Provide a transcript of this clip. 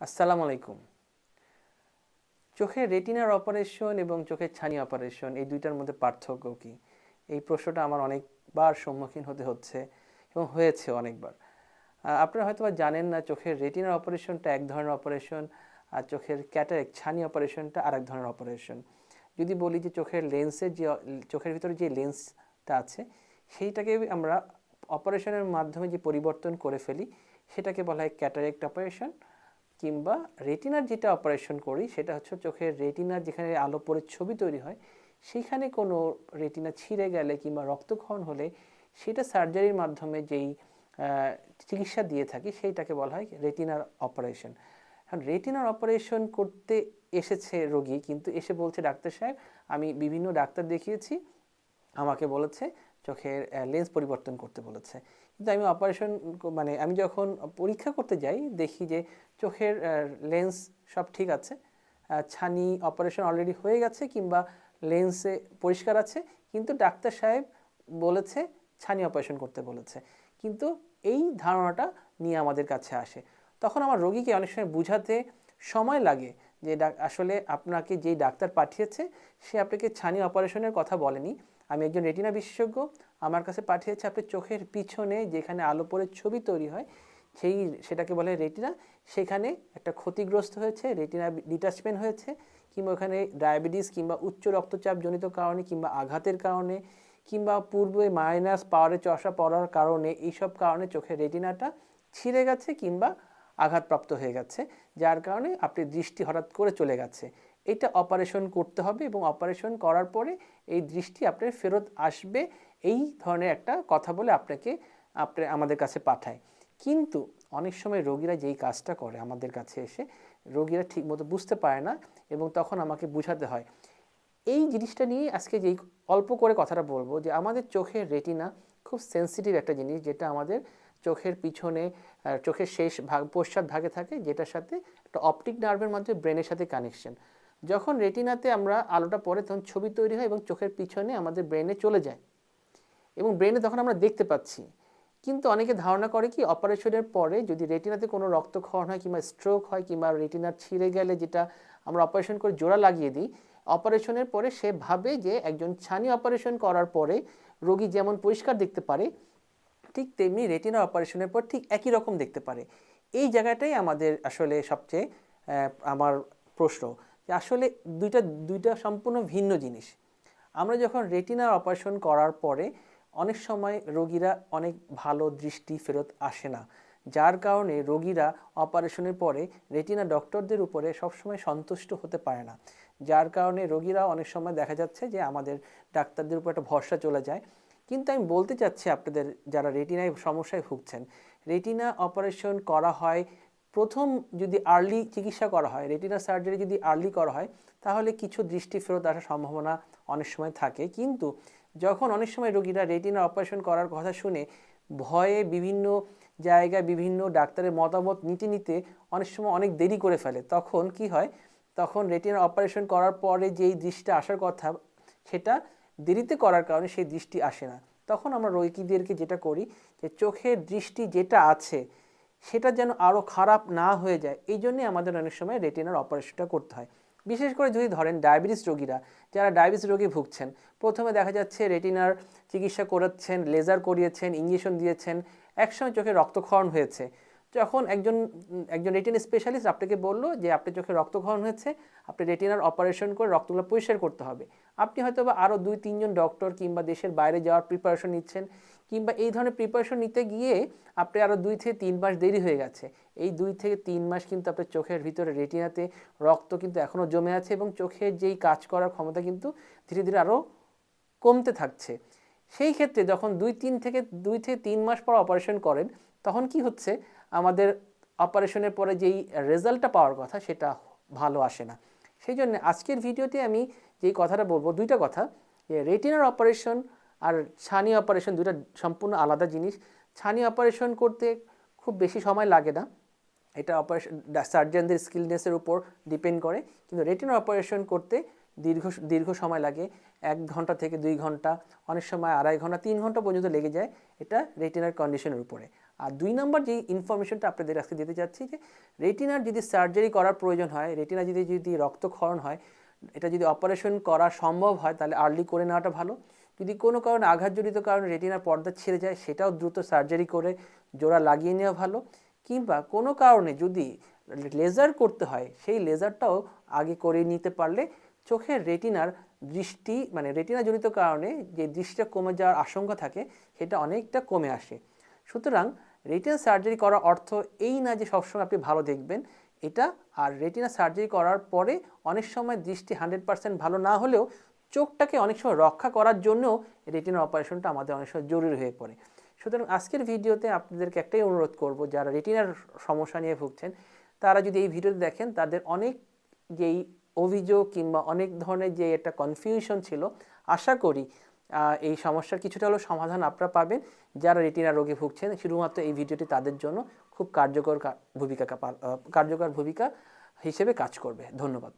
আসসালামু আলাইকুম। চোখের রেটিনার অপারেশন এবং চোখের ছানি অপারেশন এই দুইটার মধ্যে পার্থক্য কি? এই প্রশ্নটা আমার অনেকবার সম্মুখীন হতে হচ্ছে এবং হয়েছে অনেকবার। আপনারা হয়তোবা জানেন না, চোখের রেটিনার অপারেশনটা এক ধরনের অপারেশন, আর চোখের ক্যাটারেক্ট ছানি অপারেশনটা আরেক ধরনের অপারেশন। যদি বলি যে চোখের লেন্সের যে চোখের ভিতরে যে লেন্সটা আছে সেইটাকে আমরা অপারেশনের মাধ্যমে যে পরিবর্তন করে ফেলি সেটাকে বলা হয় ক্যাটারেক্ট অপারেশন। কিংবা রেটিনার যেটা অপারেশন করি সেটা হচ্ছে চোখের রেটিনার যেখানে আলো পড়ে ছবি তৈরি হয় সেইখানে কোনো রেটিনা ছিঁড়ে গেলে কিংবা রক্তক্ষরণ হলে সেটা সার্জারির মাধ্যমে যেই চিকিৎসা দিয়ে থাকি সেইটাকে বলা হয় রেটিনার অপারেশন। এখন রেটিনার অপারেশন করতে এসেছে রোগী, কিন্তু এসে বলছে ডাক্তার সাহেব আমি বিভিন্ন ডাক্তার দেখিয়েছি, আমাকে বলেছে চোখের লেন্স পরিবর্তন করতে বলেছে, কিন্তু আমি অপারেশন মানে আমি যখন পরীক্ষা করতে যাই দেখি যে চোখের লেন্স সব ঠিক আছে, ছানি অপারেশন অলরেডি হয়ে গেছে কিংবা লেন্সে পরিষ্কার আছে, কিন্তু ডাক্তার সাহেব বলেছে ছানি অপারেশন করতে বলেছে। কিন্তু এই ধারণাটা নিয়ে আমাদের কাছে আসে। তখন আমার রোগীকে অনেক সময় বুঝাতে সময় লাগে যে আসলে আপনাকে যেই ডাক্তার পাঠিয়েছে সে আপনাকে ছানি অপারেশনের কথা বলেনি। আমি একজন রেটিনা বিশেষজ্ঞ, আমার কাছে পাঠিয়েছে আপনার চোখের পিছনে যেখানে আলো পড়ে ছবি তৈরি হয় সেটাকে বলে রেটিনা, সেখানে একটা ক্ষতিগ্রস্ত হয়েছে, রেটিনা ডিটাচমেন্ট হয়েছে, কিংবা ওখানে ডায়াবেটিস কিংবা উচ্চ রক্তচাপ জনিত কারণে কিংবা আঘাতের কারণে কিংবা পূর্বে মাইনাস পাওয়ারে চশমা পড়ার কারণে এইসব কারণে চোখের রেটিনাটা ছিঁড়ে গেছে কিংবা আঘাতপ্রাপ্ত হয়ে গেছে, যার কারণে আপনি দৃষ্টি হঠাৎ করে চলে গেছে। এটা অপারেশন করতে হবে এবং অপারেশন করার পরে এই দৃষ্টি আপনার ফেরত আসবে, এই ধরনের একটা কথা বলে আপনাকে আমাদের কাছে পাঠায়। কিন্তু অনেক সময় রোগীরা যেই কাজটা করে আমাদের কাছে এসে রোগীরা ঠিকমতো বুঝতে পারে না এবং তখন আমাকে বুঝাতে হয়। এই জিনিসটা নিয়ে আজকে যেই অল্প করে কথাটা বলবো যে আমাদের চোখের রেটিনা খুব সেন্সিটিভ একটা জিনিস, যেটা আমাদের চোখের পিছনে চোখের শেষ ভাগ পশ্চাৎ ভাগে থাকে, যেটার সাথে একটা অপটিক নার্ভের মাধ্যমে ব্রেনের সাথে কানেকশন। যখন রেটিনাতে আমরা আলোটা পড়ে তখন ছবি তৈরি হয় এবং চোখের পিছনে আমাদের ব্রেনে চলে যায় এবং ব্রেনে তখন আমরা দেখতে পাচ্ছি। কিন্তু অনেকে ধারণা করে কি অপারেশনের পরে যদি রেটিনাতে কোনো রক্তক্ষরণ হয় কিংবা স্ট্রোক হয় কিংবা রেটিনার ছিঁড়ে গেলে যেটা আমরা অপারেশন করে জোড়া লাগিয়ে দিই, অপারেশনের পরে সে ভাবে যে একজন ছানি অপারেশন করার পরে রোগী যেমন পরিষ্কার দেখতে পারে ঠিক তেমনি রেটিনা অপারেশনের পর ঠিক একই রকম দেখতে পারে। এই জায়গাটাই আমাদের আসলে সবচেয়ে আমার প্রশ্ন যে আসলে দুইটা দুইটা সম্পূর্ণ ভিন্ন জিনিস। আমরা যখন রেটিনার অপারেশন করার পরে অনেক সময় রোগীরা অনেক ভালো দৃষ্টি ফেরত আসে না, যার কারণে রোগীরা অপারেশনের পরে রেটিনা ডক্টরদের উপরে সবসময় সন্তুষ্ট হতে পারে না, যার কারণে রোগীরা অনেক সময় দেখা যাচ্ছে যে আমাদের ডাক্তারদের উপর একটা ভরসা চলে যায়। কিন্তু আমি বলতে চাচ্ছি আপনাদের যারা রেটিনায় সমস্যায় ভুগছেন, রেটিনা অপারেশন করা হয় প্রথম যদি আর্লি চিকিৎসা করা হয়, রেটিনা সার্জারি যদি আর্লি করা হয় তাহলে কিছু দৃষ্টি ফেরত আসার সম্ভাবনা অনেক সময় থাকে। কিন্তু যখন অনেক সময় রোগীরা রেটিনা অপারেশন করার কথা শুনে ভয়ে বিভিন্ন জায়গায় বিভিন্ন ডাক্তারের মতামত নিতে নিতে অনেক সময় অনেক দেরি করে ফেলে, তখন কি হয়, তখন রেটিনা অপারেশন করার পরে যেই দৃষ্টি আসার কথা সেটা দেরিতে করার কারণে সেই দৃষ্টি আসে না। তখন আমরা রোগীদেরকে যেটা করি যে চোখের দৃষ্টি যেটা আছে সেটা যেন আরও খারাপ না হয়ে যায়, এই জন্যে আমাদের অনেক সময় রেটিনার অপারেশনটা করতে হয়। বিশেষ করে যদি ধরেন ডায়াবেটিস রোগীরা, যারা ডায়াবেটিস রোগে ভুগছেন, প্রথমে দেখা যাচ্ছে রেটিনার চিকিৎসা করাচ্ছেন, লেজার করিয়েছেন, ইঞ্জেকশন দিয়েছেন, একসময় চোখে রক্তক্ষরণ হয়েছে, যখন একজন একজন রেটিনা স্পেশালিস্ট আপনাকে বললো যে আপনার চোখে রক্তক্ষরণ হয়েছে, আপনি রেটিনার অপারেশন করে রক্তগুলো পরিষ্কার করতে হবে, আপনি হয়তো বা আরও 2-3 জন ডক্টর কিংবা দেশের বাইরে যাওয়ার প্রিপারেশন নিচ্ছেন, কিংবা এই ধরনের প্রিপারেশন নিতে গিয়ে আপনি আরও 2 থেকে 3 মাস দেরি হয়ে গেছে। এই 2 থেকে 3 মাস কিন্তু আপনার চোখের ভিতরে রেটিনাতে রক্ত কিন্তু এখনও জমে আছে এবং চোখের যেই কাজ করার ক্ষমতা কিন্তু ধীরে ধীরে আরও কমতে থাকছে। সেই ক্ষেত্রে যখন 2 থেকে 3 মাস পর অপারেশন করেন তখন কি হচ্ছে, আমাদের অপারেশনের পরে যেই রেজাল্টটা পাওয়ার কথা সেটা ভালো আসে না। সেই জন্য আজকের ভিডিওতে আমি যেই কথাটা বলবো, দুইটা কথা, যে রেটিনার অপারেশন আর ছানি অপারেশন দুইটা সম্পূর্ণ আলাদা জিনিস। ছানি অপারেশন করতে খুব বেশি সময় লাগে না, এটা অপারেশন সার্জনদের স্কিলনেসের উপর ডিপেন্ড করে, কিন্তু রেটিনা অপারেশন করতে দীর্ঘ সময় লাগে, 1 ঘন্টা থেকে 2 ঘন্টা, অনেক সময় 2.5 ঘন্টা 3 ঘন্টা পর্যন্ত লেগে যায়, এটা রেটিনার কন্ডিশনের উপরে। আর 2 নম্বর যে ইনফরমেশনটা আপনাদের আজকে দিতে চাচ্ছি যে রেটিনার যদি সার্জারি করার প্রয়োজন হয়, রেটিনা যদি রক্তক্ষরণ হয়, এটা যদি অপারেশন করা সম্ভব হয় তাহলে আর্লি করে নেওয়াটা ভালো। যদি কোনো কারণে আঘাতজনিত কারণে রেটিনার পর্দা ছিঁড়ে যায়, সেটাও দ্রুত সার্জারি করে জোড়া লাগিয়ে নেওয়া ভালো। কিংবা কোনো কারণে যদি লেজার করতে হয়, সেই লেজারটাও আগে করে নিতে পারলে চোখের রেটিনার দৃষ্টি মানে রেটিনাজনিত কারণে যে দৃষ্টিটা কমে যাওয়ার আশঙ্কা থাকে সেটা অনেকটা কমে আসে। সুতরাং রেটিনা সার্জারি করার অর্থ এই না যে সবসময় আপনি ভালো দেখবেন এটা, আর রেটিনা সার্জারি করার পরে অনেক সময় দৃষ্টি 100% ভালো না হলেও চোখটাকে অনেক সময় রক্ষা করার জন্যও রেটিনা অপারেশনটা আমাদের অনেক সময় জরুরি হয়ে পড়ে। সুতরাং আজকের ভিডিওতে আপনাদেরকে একটাই অনুরোধ করব, যারা রেটিনার সমস্যা নিয়ে ভুগছেন তারা যদি এই ভিডিওটি দেখেন, তাদের অনেক যেই অভিযোগ কিংবা অনেক ধরনের যে একটা কনফিউশন ছিল, আশা করি এই সমস্যার কিছুটা হলেও সমাধান আপনারা পাবেন। যারা রেটিনা রোগে ভুগছেন শুধুমাত্র এই ভিডিওটি তাদের জন্য খুব কার্যকর ভূমিকা হিসেবে কাজ করবে। ধন্যবাদ।